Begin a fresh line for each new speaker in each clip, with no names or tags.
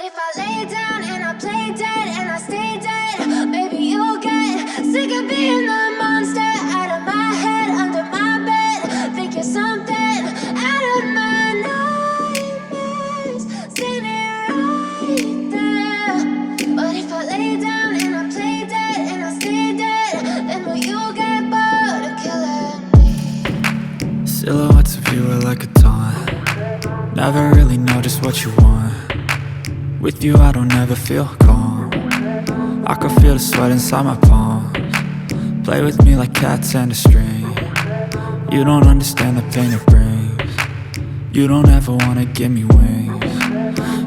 But if I lay down and I play dead and I stay dead, maybe you'll get sick of being the monster out of my head, under my bed. Think you're something out of my nightmares, standing right there. But if I lay down and I play dead and I stay dead, then will you get bored of killing me?
Silhouettes of you are like a taunt. Never really know just what you want. With you I don't ever feel calm. I can feel the sweat inside my palms. Play with me like cats and a string. You don't understand the pain it brings. You don't ever wanna give me wings.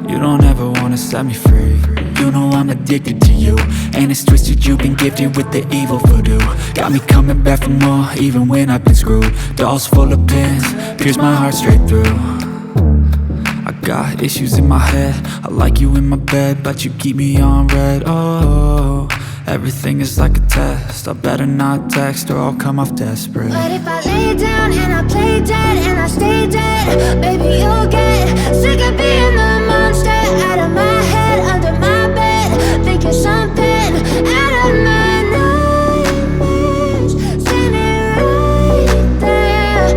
You don't ever wanna set me free. You know I'm addicted to you, and it's twisted, you've been gifted with the evil voodoo. Got me coming back for more, even when I've been screwed. Dolls full of pins, pierce my heart straight through. I got issues in my head, I like you in my bed, but you keep me on red. Oh, everything is like a test, I better not text or I'll come off desperate.
But if I lay down and I play dead and I stay dead, baby you'll get sick of being the monster out of my head, under my bed. Think you're something out of my nightmares, standing right there.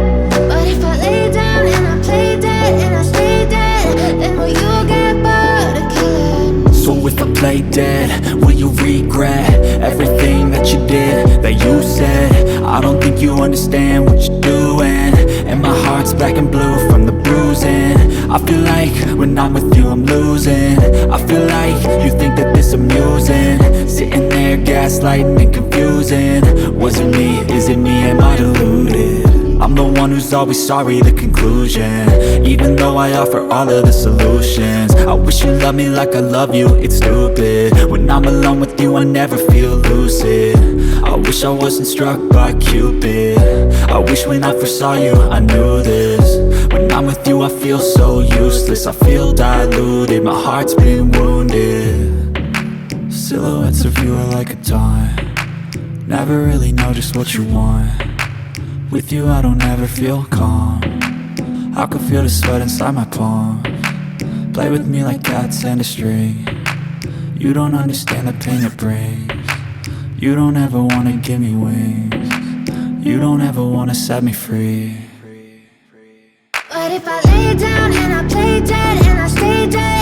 But if I lay down and I play dead and I stay dead, then will you get bored of killing me?
So if I play dead, will you regret everything that you did, that you said? I don't think you understand what you're doing, and my heart's black and blue from the bruising. I feel like when I'm with you I'm losing. I feel like you think that this amusing, sitting there gaslighting and confusing. Was it me? Is it me? Am I deluded? I'm the one who's always sorry, the conclusion, even though I offer all of the solutions. I wish you loved me like I love you, it's stupid. When I'm alone with you I never feel lucid. I wish I wasn't struck by Cupid. I wish when I first saw you I knew this. When I'm with you I feel so useless, I feel diluted, my heart's been wounded. Silhouettes of you are like a taunt. Never really know just what you want. With you I don't ever feel calm. I can feel the sweat inside my palms. Play with me like cats and a string. You don't understand the pain it brings. You don't ever wanna give me wings. You don't ever wanna set me free.
But if I lay down and I play dead and I stay dead,